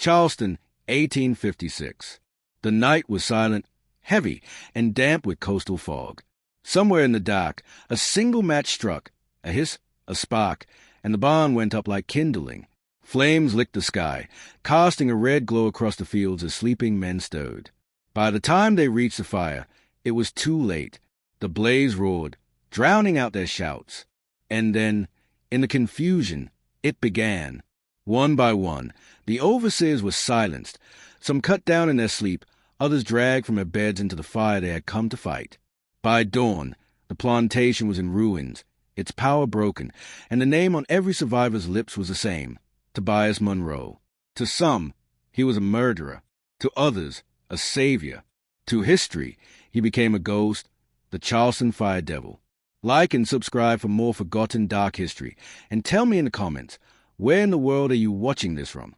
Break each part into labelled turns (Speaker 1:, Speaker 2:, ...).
Speaker 1: Charleston, 1856. The night was silent, heavy, and damp with coastal fog. Somewhere in the dark, a single match struck, a hiss, a spark, and the barn went up like kindling. Flames licked the sky, casting a red glow across the fields as sleeping men stirred. By the time they reached the fire, it was too late. The blaze roared, drowning out their shouts. And then, in the confusion, it began. One by one, the overseers were silenced. Some cut down in their sleep, others dragged from their beds into the fire they had come to fight. By dawn, the plantation was in ruins, its power broken, and the name on every survivor's lips was the same: Tobias Monroe. To some, he was a murderer. To others, a savior. To history, he became a ghost, the Charleston Fire Devil. Like and subscribe for more forgotten dark history, and tell me in the comments, where in the world are you watching this from?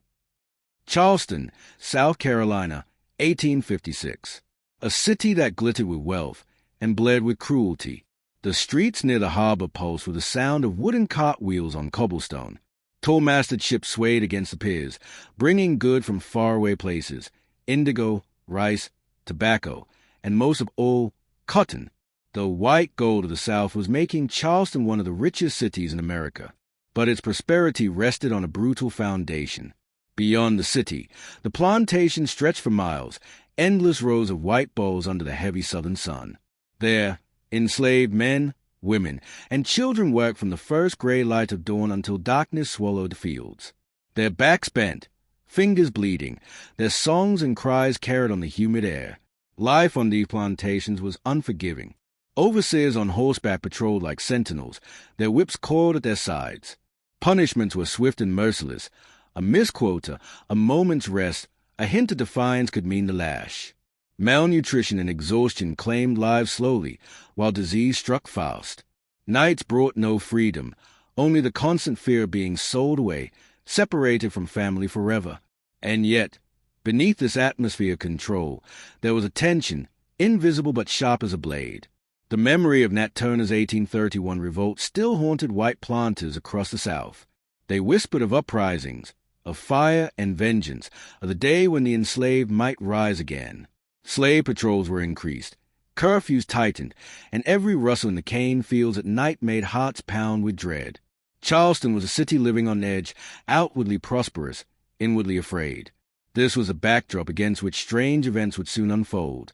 Speaker 1: Charleston, South Carolina, 1856. A city that glittered with wealth and bled with cruelty. The streets near the harbor pulsed with the sound of wooden cartwheels on cobblestone. Tall-masted ships swayed against the piers, bringing good from faraway places: indigo, rice, tobacco, and most of all, cotton. The white gold of the South was making Charleston one of the richest cities in America. But its prosperity rested on a brutal foundation. Beyond the city, the plantation stretched for miles, endless rows of white bowls under the heavy southern sun. There, enslaved men, women, and children worked from the first gray light of dawn until darkness swallowed the fields. Their backs bent, fingers bleeding, their songs and cries carried on the humid air. Life on these plantations was unforgiving. Overseers on horseback patrolled like sentinels, their whips coiled at their sides. Punishments were swift and merciless. A misquota, a moment's rest, a hint of defiance could mean the lash. Malnutrition and exhaustion claimed lives slowly, while disease struck fast. Nights brought no freedom, only the constant fear of being sold away, separated from family forever. And yet, beneath this atmosphere of control, there was a tension, invisible but sharp as a blade. The memory of Nat Turner's 1831 revolt still haunted white planters across the South. They whispered of uprisings, of fire and vengeance, of the day when the enslaved might rise again. Slave patrols were increased, curfews tightened, and every rustle in the cane fields at night made hearts pound with dread. Charleston was a city living on edge, outwardly prosperous, inwardly afraid. This was a backdrop against which strange events would soon unfold,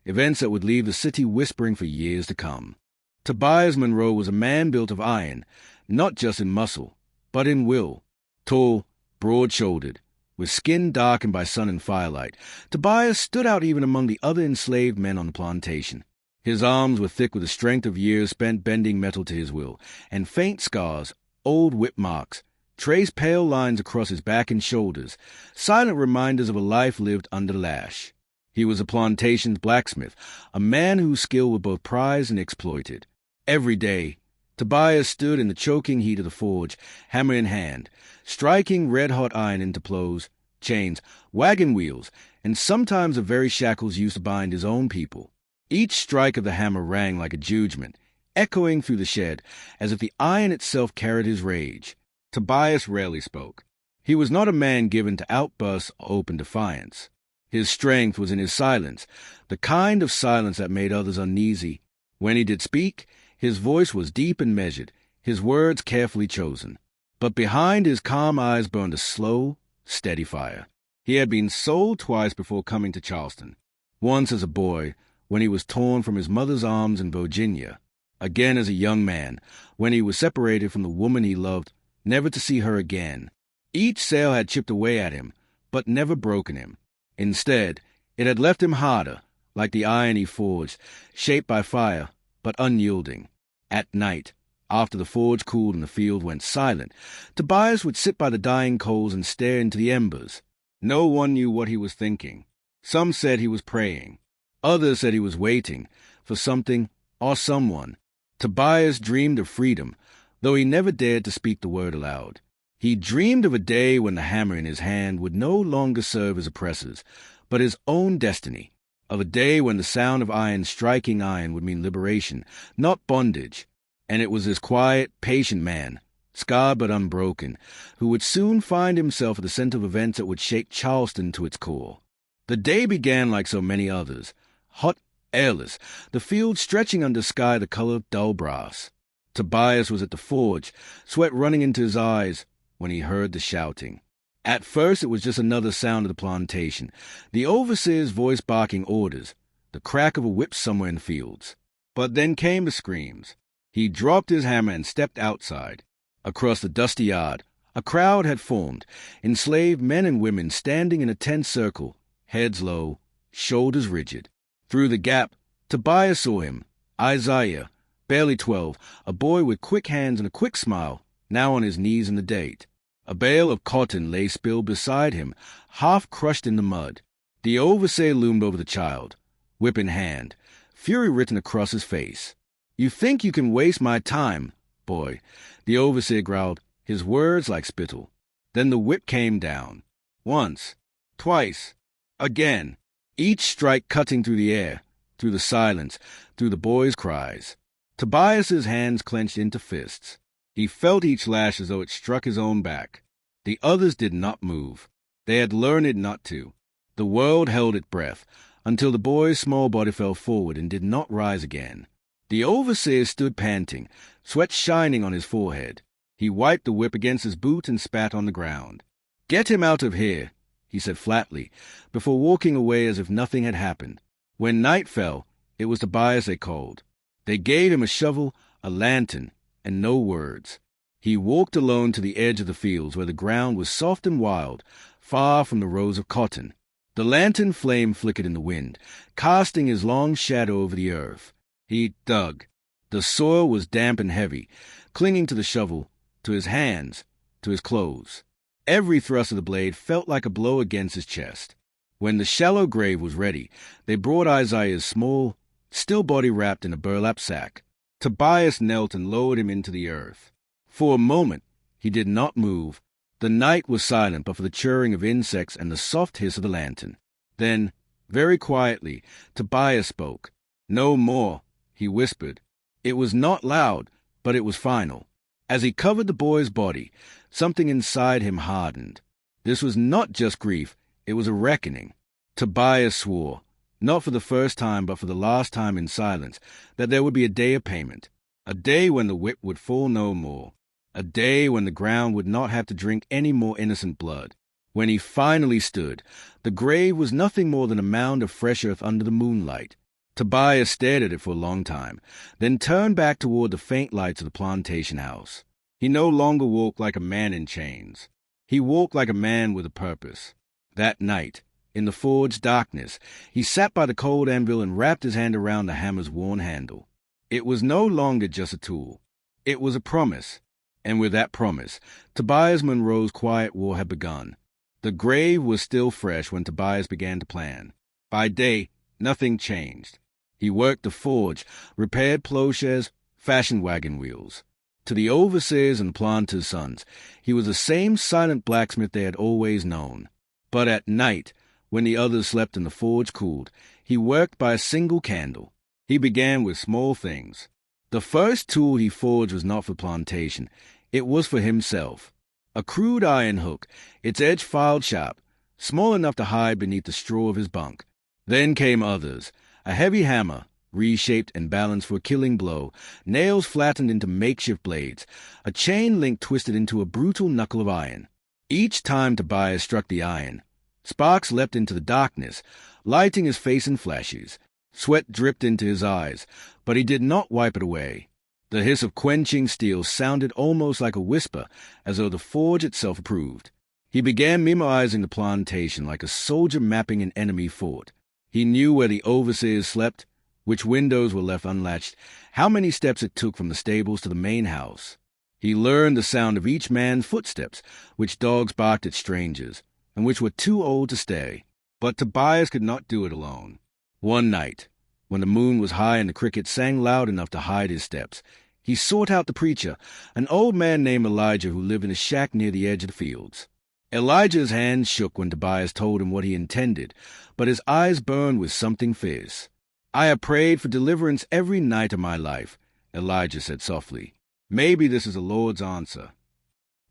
Speaker 1: events that would leave the city whispering for years to come. Tobias Monroe was a man built of iron, not just in muscle, but in will. Tall, broad-shouldered, with skin darkened by sun and firelight, Tobias stood out even among the other enslaved men on the plantation. His arms were thick with the strength of years spent bending metal to his will, and faint scars, old whip marks, traced pale lines across his back and shoulders, silent reminders of a life lived under lash. He was a plantation's blacksmith, a man whose skill was both prized and exploited. Every day, Tobias stood in the choking heat of the forge, hammer in hand, striking red-hot iron into plows, chains, wagon wheels, and sometimes the very shackles used to bind his own people. Each strike of the hammer rang like a judgment, echoing through the shed, as if the iron itself carried his rage. Tobias rarely spoke. He was not a man given to outbursts or open defiance. His strength was in his silence, the kind of silence that made others uneasy. When he did speak, his voice was deep and measured, his words carefully chosen. But behind his calm eyes burned a slow, steady fire. He had been sold twice before coming to Charleston. Once as a boy, when he was torn from his mother's arms in Virginia. Again as a young man, when he was separated from the woman he loved, never to see her again. Each sail had chipped away at him, but never broken him. Instead, it had left him harder, like the iron he forged, shaped by fire, but unyielding. At night, after the forge cooled and the field went silent, Tobias would sit by the dying coals and stare into the embers. No one knew what he was thinking. Some said he was praying. Others said he was waiting for something or someone. Tobias dreamed of freedom, though he never dared to speak the word aloud. He dreamed of a day when the hammer in his hand would no longer serve his oppressors, but his own destiny. Of a day when the sound of iron striking iron would mean liberation, not bondage. And it was this quiet, patient man, scarred but unbroken, who would soon find himself at the center of events that would shake Charleston to its core. The day began like so many others, hot, airless, the field stretching under sky the color of dull brass. Tobias was at the forge, sweat running into his eyes, when he heard the shouting. At first it was just another sound of the plantation, the overseer's voice barking orders, the crack of a whip somewhere in the fields. But then came the screams. He dropped his hammer and stepped outside. Across the dusty yard, a crowd had formed, enslaved men and women standing in a tense circle, heads low, shoulders rigid. Through the gap, Tobias saw him, Isaiah, barely 12, a boy with quick hands and a quick smile, now on his knees in the date. A bale of cotton lay spilled beside him, half crushed in the mud. The overseer loomed over the child, whip in hand, fury written across his face. "You think you can waste my time, boy," the overseer growled, his words like spittle. Then the whip came down. Once, twice, again, each strike cutting through the air, through the silence, through the boy's cries. Tobias's hands clenched into fists. He felt each lash as though it struck his own back. The others did not move. They had learned it not to. The world held its breath, until the boy's small body fell forward and did not rise again. The overseer stood panting, sweat shining on his forehead. He wiped the whip against his boot and spat on the ground. "Get him out of here," he said flatly, before walking away as if nothing had happened. When night fell, it was Tobias they called. They gave him a shovel, a lantern, and no words. He walked alone to the edge of the fields where the ground was soft and wild, far from the rows of cotton. The lantern flame flickered in the wind, casting his long shadow over the earth. He dug. The soil was damp and heavy, clinging to the shovel, to his hands, to his clothes. Every thrust of the blade felt like a blow against his chest. When the shallow grave was ready, they brought Isaiah's small, still body wrapped in a burlap sack. Tobias knelt and lowered him into the earth. For a moment, he did not move. The night was silent but for the chirring of insects and the soft hiss of the lantern. Then, very quietly, Tobias spoke. "No more," he whispered. It was not loud, but it was final. As he covered the boy's body, something inside him hardened. This was not just grief, it was a reckoning. Tobias swore, not for the first time but for the last time in silence, that there would be a day of payment, a day when the whip would fall no more, a day when the ground would not have to drink any more innocent blood. When he finally stood, the grave was nothing more than a mound of fresh earth under the moonlight. Tobias stared at it for a long time, then turned back toward the faint lights of the plantation house. He no longer walked like a man in chains. He walked like a man with a purpose. That night, in the forge darkness, he sat by the cold anvil and wrapped his hand around the hammer's worn handle. It was no longer just a tool. It was a promise. And with that promise, Tobias Monroe's quiet war had begun. The grave was still fresh when Tobias began to plan. By day, nothing changed. He worked the forge, repaired plowshares, fashioned wagon wheels. To the overseers and planters' sons, he was the same silent blacksmith they had always known. But at night, when the others slept and the forge cooled, he worked by a single candle. He began with small things. The first tool he forged was not for plantation. It was for himself. A crude iron hook, its edge filed sharp, small enough to hide beneath the straw of his bunk. Then came others, a heavy hammer, reshaped and balanced for a killing blow, nails flattened into makeshift blades, a chain link twisted into a brutal knuckle of iron. Each time Tobias struck the iron, sparks leapt into the darkness, lighting his face in flashes. Sweat dripped into his eyes, but he did not wipe it away. The hiss of quenching steel sounded almost like a whisper, as though the forge itself approved. He began memorizing the plantation like a soldier mapping an enemy fort. He knew where the overseers slept, which windows were left unlatched, how many steps it took from the stables to the main house. He learned the sound of each man's footsteps, which dogs barked at strangers, and which were too old to stay. But Tobias could not do it alone. One night, when the moon was high and the crickets sang loud enough to hide his steps, he sought out the preacher, an old man named Elijah who lived in a shack near the edge of the fields. Elijah's hands shook when Tobias told him what he intended, but his eyes burned with something fierce. "I have prayed for deliverance every night of my life," Elijah said softly. "Maybe this is the Lord's answer."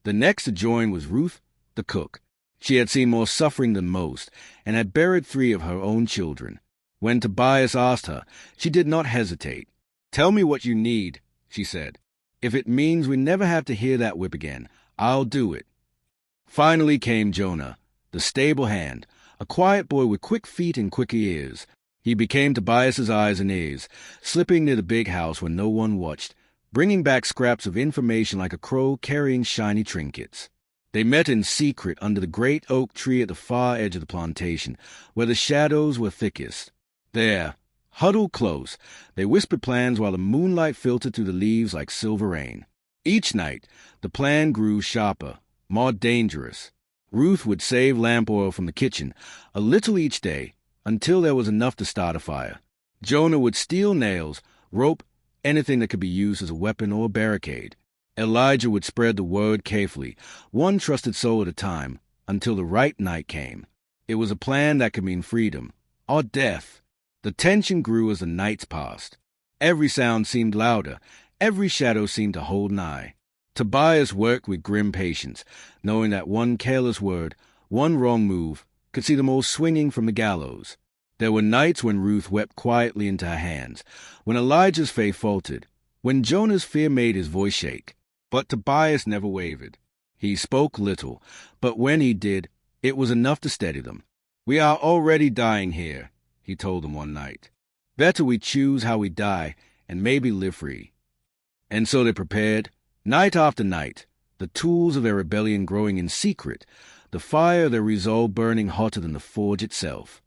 Speaker 1: The next to join was Ruth, the cook. She had seen more suffering than most, and had buried 3 of her own children. When Tobias asked her, she did not hesitate. "Tell me what you need," she said. "If it means we never have to hear that whip again, I'll do it." Finally came Jonah, the stable hand, a quiet boy with quick feet and quick ears. He became Tobias's eyes and ears, slipping near the big house when no one watched, bringing back scraps of information like a crow carrying shiny trinkets. They met in secret under the great oak tree at the far edge of the plantation, where the shadows were thickest. There, huddled close, they whispered plans while the moonlight filtered through the leaves like silver rain. Each night, the plan grew sharper, more dangerous. Ruth would save lamp oil from the kitchen, a little each day, until there was enough to start a fire. Jonah would steal nails, rope, anything that could be used as a weapon or a barricade. Elijah would spread the word carefully, one trusted soul at a time, until the right night came. It was a plan that could mean freedom, or death. The tension grew as the nights passed. Every sound seemed louder, every shadow seemed to hold an eye. Tobias worked with grim patience, knowing that one careless word, one wrong move, could see them all swinging from the gallows. There were nights when Ruth wept quietly into her hands, when Elijah's faith faltered, when Jonah's fear made his voice shake. But Tobias never wavered. He spoke little, but when he did, it was enough to steady them. "We are already dying here," he told them one night. "Better we choose how we die, and maybe live free." And so they prepared, night after night, the tools of their rebellion growing in secret, the fire of their resolve burning hotter than the forge itself.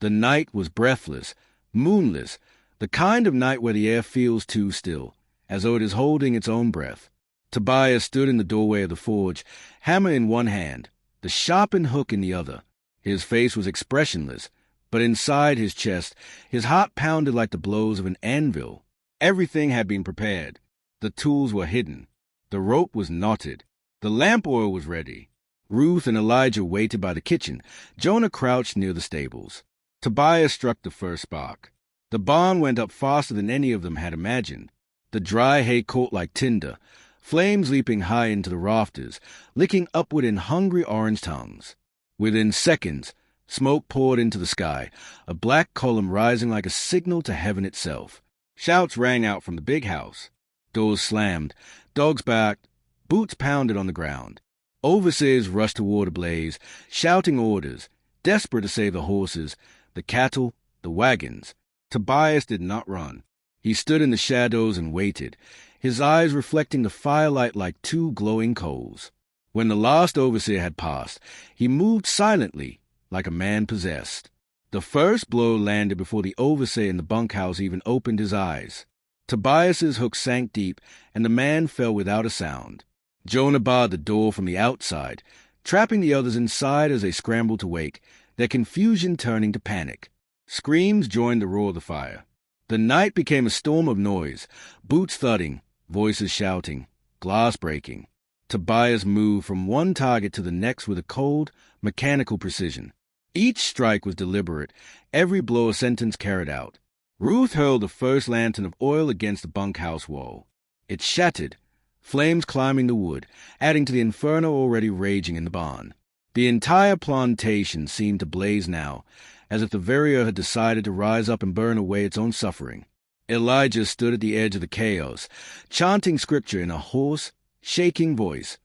Speaker 1: The night was breathless, moonless, the kind of night where the air feels too still, as though it is holding its own breath. Tobias stood in the doorway of the forge, hammer in one hand, the sharpened hook in the other. His face was expressionless, but inside his chest, his heart pounded like the blows of an anvil. Everything had been prepared. The tools were hidden. The rope was knotted. The lamp oil was ready. Ruth and Elijah waited by the kitchen. Jonah crouched near the stables. Tobias struck the first spark. The barn went up faster than any of them had imagined. The dry hay caught like tinder, flames leaping high into the rafters, licking upward in hungry orange tongues. Within seconds, smoke poured into the sky, a black column rising like a signal to heaven itself. Shouts rang out from the big house. Doors slammed, dogs barked, boots pounded on the ground. Overseers rushed toward the blaze, shouting orders, desperate to save the horses, the cattle, the wagons. Tobias did not run. He stood in the shadows and waited, his eyes reflecting the firelight like 2 glowing coals. When the last overseer had passed, he moved silently, like a man possessed. The first blow landed before the overseer in the bunkhouse even opened his eyes. Tobias's hook sank deep, and the man fell without a sound. Jonah barred the door from the outside, trapping the others inside as they scrambled to wake, their confusion turning to panic. Screams joined the roar of the fire. The night became a storm of noise, boots thudding, voices shouting, glass breaking. Tobias moved from one target to the next with a cold, mechanical precision. Each strike was deliberate, every blow a sentence carried out. Ruth hurled the first lantern of oil against the bunkhouse wall. It shattered, flames climbing the wood, adding to the inferno already raging in the barn. The entire plantation seemed to blaze now, as if the very earth had decided to rise up and burn away its own suffering. Elijah stood at the edge of the chaos, chanting scripture in a hoarse, shaking voice,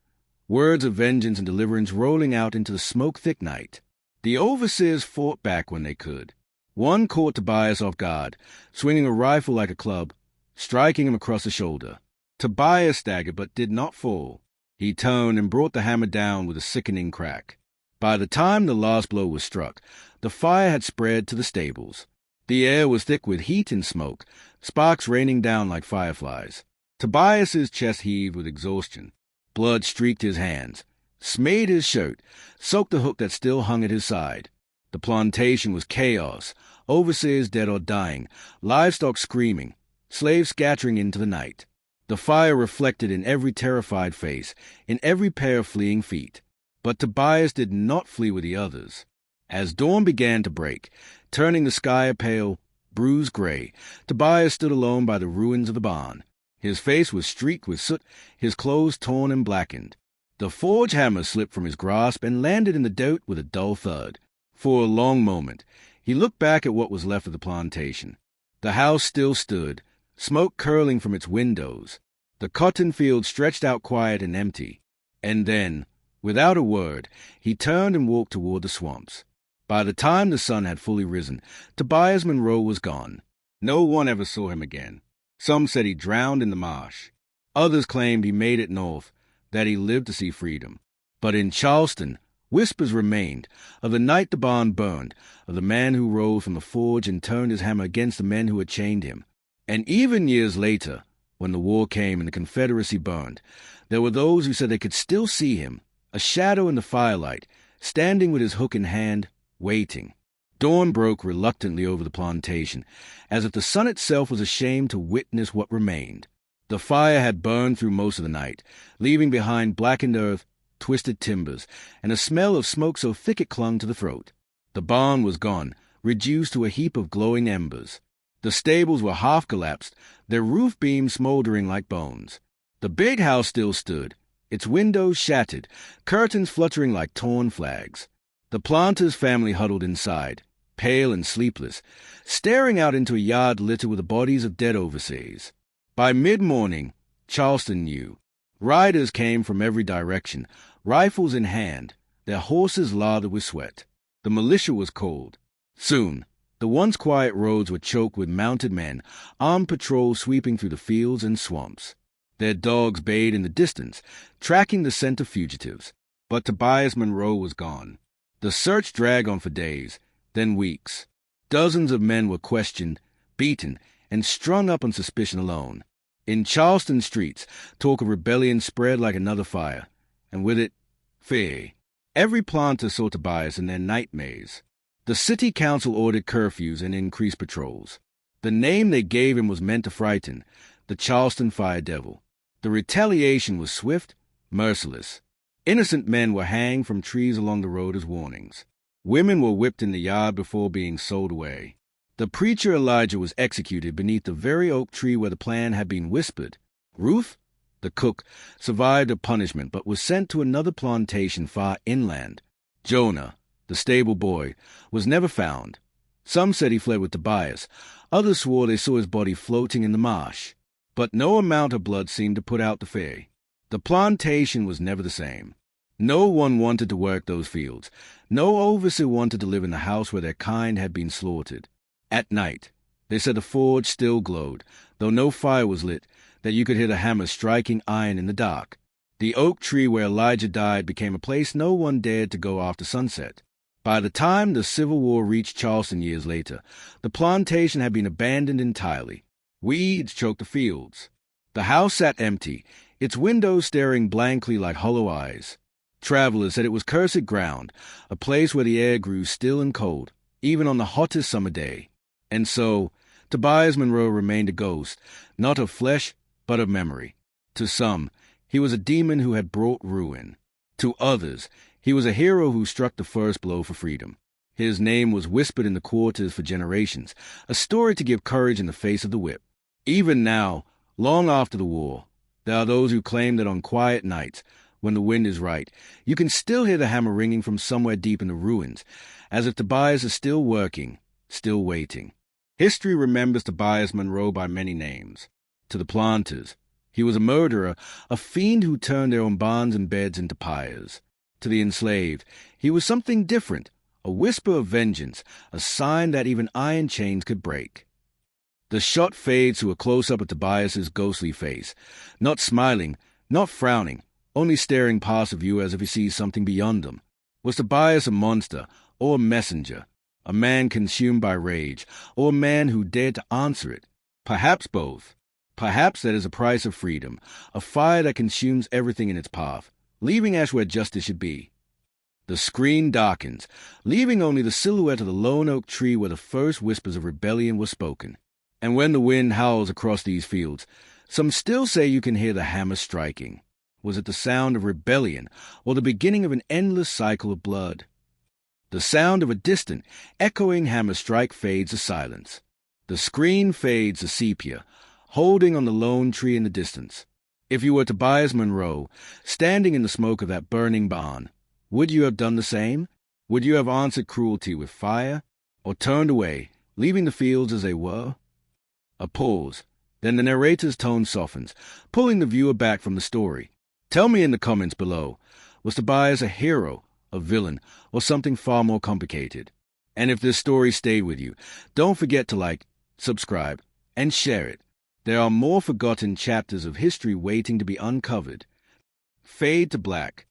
Speaker 1: words of vengeance and deliverance rolling out into the smoke-thick night. The overseers fought back when they could. One caught Tobias off guard, swinging a rifle like a club, striking him across the shoulder. Tobias staggered but did not fall. He turned and brought the hammer down with a sickening crack. By the time the last blow was struck, the fire had spread to the stables. The air was thick with heat and smoke, sparks raining down like fireflies. Tobias's chest heaved with exhaustion. Blood streaked his hands, smeared his shirt, soaked the hook that still hung at his side. The plantation was chaos, overseers dead or dying, livestock screaming, slaves scattering into the night. The fire reflected in every terrified face, in every pair of fleeing feet. But Tobias did not flee with the others. As dawn began to break, turning the sky a pale, bruised gray, Tobias stood alone by the ruins of the barn. His face was streaked with soot, his clothes torn and blackened. The forge hammer slipped from his grasp and landed in the dirt with a dull thud. For a long moment, he looked back at what was left of the plantation. The house still stood, smoke curling from its windows. The cotton field stretched out quiet and empty. And then, without a word, he turned and walked toward the swamps. By the time the sun had fully risen, Tobias Monroe was gone. No one ever saw him again. Some said he drowned in the marsh. Others claimed he made it north, that he lived to see freedom. But in Charleston, whispers remained of the night the barn burned, of the man who rose from the forge and turned his hammer against the men who had chained him. And even years later, when the war came and the Confederacy burned, there were those who said they could still see him, a shadow in the firelight, standing with his hook in hand, waiting. Dawn broke reluctantly over the plantation, as if the sun itself was ashamed to witness what remained. The fire had burned through most of the night, leaving behind blackened earth, twisted timbers, and a smell of smoke so thick it clung to the throat. The barn was gone, reduced to a heap of glowing embers. The stables were half collapsed, their roof beams smoldering like bones. The big house still stood, its windows shattered, curtains fluttering like torn flags. The planter's family huddled inside, pale and sleepless, staring out into a yard littered with the bodies of dead overseas. By mid-morning, Charleston knew. Riders came from every direction, rifles in hand, their horses lathered with sweat. The militia was cold. Soon, the once quiet roads were choked with mounted men, armed patrols sweeping through the fields and swamps. Their dogs bayed in the distance, tracking the scent of fugitives. But Tobias Monroe was gone. The search dragged on for days, then weeks. Dozens of men were questioned, beaten, and strung up on suspicion alone. In Charleston streets, talk of rebellion spread like another fire, and with it, fear. Every planter saw Tobias in their night maze. The city council ordered curfews and increased patrols. The name they gave him was meant to frighten, the Charleston Fire Devil. The retaliation was swift, merciless. Innocent men were hanged from trees along the road as warnings. Women were whipped in the yard before being sold away. The preacher Elijah was executed beneath the very oak tree where the plan had been whispered. Ruth, the cook, survived the punishment but was sent to another plantation far inland. Jonah, the stable boy, was never found. Some said he fled with Tobias. Others swore they saw his body floating in the marsh. But no amount of blood seemed to put out the fear. The plantation was never the same. No one wanted to work those fields. No overseer wanted to live in the house where their kind had been slaughtered. At night, they said the forge still glowed, though no fire was lit, that you could hear the hammer striking iron in the dark. The oak tree where Elijah died became a place no one dared to go after sunset. By the time the Civil War reached Charleston years later, the plantation had been abandoned entirely. Weeds choked the fields. The house sat empty, its windows staring blankly like hollow eyes. Travelers said it was cursed ground, a place where the air grew still and cold, even on the hottest summer day. And so, Tobias Monroe remained a ghost, not of flesh, but of memory. To some, he was a demon who had brought ruin. To others, he was a hero who struck the first blow for freedom. His name was whispered in the quarters for generations, a story to give courage in the face of the whip. Even now, long after the war, there are those who claim that on quiet nights, when the wind is right, you can still hear the hammer ringing from somewhere deep in the ruins, as if Tobias is still working, still waiting. History remembers Tobias Monroe by many names. To the planters, he was a murderer, a fiend who turned their own barns and beds into pyres. To the enslaved, he was something different, a whisper of vengeance, a sign that even iron chains could break. The shot fades to a close-up of Tobias's ghostly face, not smiling, not frowning, only staring past of you as if he sees something beyond them. Was Tobias a monster, or a messenger? A man consumed by rage, or a man who dared to answer it? Perhaps both. Perhaps that is a price of freedom, a fire that consumes everything in its path, leaving ash where justice should be. The screen darkens, leaving only the silhouette of the lone oak tree where the first whispers of rebellion were spoken. And when the wind howls across these fields, some still say you can hear the hammer striking. Was it the sound of rebellion, or the beginning of an endless cycle of blood? The sound of a distant, echoing hammer strike fades to silence. The screen fades to sepia, holding on the lone tree in the distance. If you were Tobias Monroe, standing in the smoke of that burning barn, would you have done the same? Would you have answered cruelty with fire, or turned away, leaving the fields as they were? A pause. Then the narrator's tone softens, pulling the viewer back from the story. Tell me in the comments below, was Tobias a hero, a villain, or something far more complicated? And if this story stayed with you, don't forget to like, subscribe, and share it. There are more forgotten chapters of history waiting to be uncovered. Fade to black.